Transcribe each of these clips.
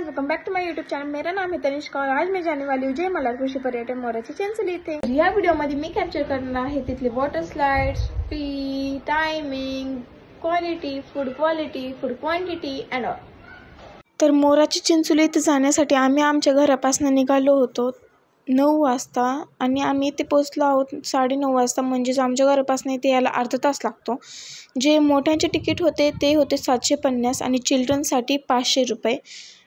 Welcome back to my YouTube channel. मेरा नाम है तनिष्का और आज मैं जाने वाली हूँ जयमला कृषी पर्यटन मोराची चिंचोली इथे। या व्हिडिओमध्ये मी कॅप्चर करणार आहे तिथले water slides, fee, timing, quality, food quantity and all. तर मोराची चिंचोली इथे जाण्यासाठी आम्ही आमच्या घरापासून निघालो होतो 9 वाजता आणि आम्ही इथे पोहोचलो आहोत 9:30 वाजता। म्हणजेच आमच्या घरापासून इथे यायला अर्धा तास लागतो। जे मोठ्यांचे तिकीट होते ते होते 750 आणि चिल्ड्रनसाठी 500 रुपये।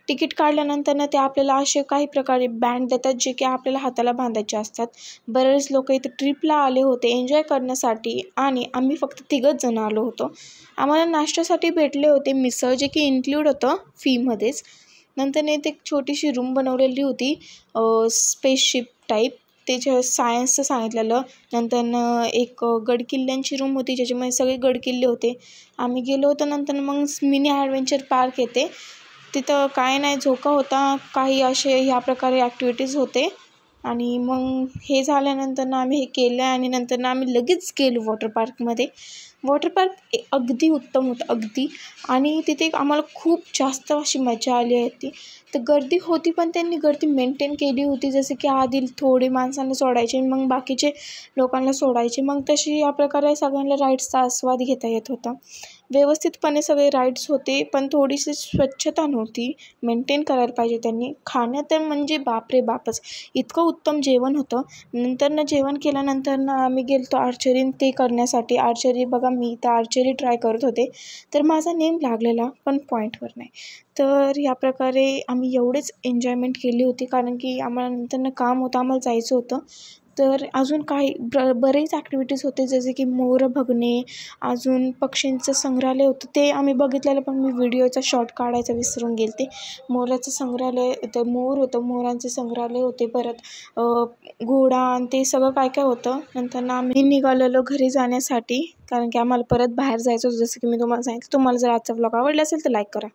तिकीट काढल्यानंतर ते आपल्याला असे काही प्रकारे बँड देतात जे की आपल्याला हाताला बांधायचे असतात। बरेच लोक इथे ट्रिपला आले होते एन्जॉय करण्यासाठी आणि आम्ही फक्त 3 जण आलो होतो। आम्हाला नाश्त्यासाठी भेटले होते मिसळ जे की इन्क्लूड होतं फीमध्येच। नंतर इथे एक छोटीशी रूम बनवलेली होती स्पेसशिप टाईप, त्याच्या सायन्सचं सांगितलेलं। नंतर एक गडकिल्ल्यांची रूम होती ज्याच्यामध्ये सगळे गडकिल्ले होते। आम्ही गेलो होतो। नंतर मग मिनी ॲडव्हेंचर पार्क येते, तिथं काय नाही झोका होता, काही असे ह्या प्रकारे ॲक्टिव्हिटीज होते। आणि मग हे झाल्यानंतर आम्ही हे केलं आणि नंतर आम्ही लगेच गेलो वॉटर पार्कमध्ये। वॉटर पार्क अगदी उत्तम होतं अगदी, आणि तिथे आम्हाला खूप जास्त अशी मजा आली होती। तर गर्दी होती पण त्यांनी गर्दी मेंटेन केली होती, जसे की आधी थोडे माणसांना सोडायचे मग बाकीचे लोकांना सोडायचे, मग तशी या प्रकारे सगळ्यांना राईड्सचा आस्वाद घेता येत होता। व्यवस्थितपणे सगळे राईड्स होते पण थोडीशी स्वच्छता नव्हती, मेंटेन करायला पाहिजे त्यांनी। खाणं तर म्हणजे बापरे बापच, इतकं उत्तम जेवण होतं। नंतर जेवण केल्यानंतर आम्ही गेलो आर्चरी ते करण्यासाठी। आर्चरी बघा, मी तर आर्चरी ट्राय करत होते तर माझा नेम लागलेला पण पॉईंटवर नाही। तर या प्रकारे आम्ही एवढेच एन्जॉयमेंट केली होती, कारण की आम्हाला नंतर काम होतं, आम्हाला जायचं होतं। तर अजून काही बरेच ॲक्टिव्हिटीज होते जसे की मोर बघणे, अजून पक्ष्यांचं संग्रहालय होतं ते आम्ही बघितलेलं पण मी व्हिडिओचा शॉर्ट काढायचा विसरून गेले। मोराचं संग्रहालय होतं, मोर होतं, मोरांचे संग्रहालय होते, परत घोडा आणि ते सगळं काय काय होतं। नंतर आम्ही निघालेलो घरी जाण्यासाठी, कारण की आम्हाला परत बाहेर जायचं होतं जसं की मी तुम्हाला सांगितलं। तुम्हाला जर आजचा व्लॉग आवडला असेल तर लाईक करा।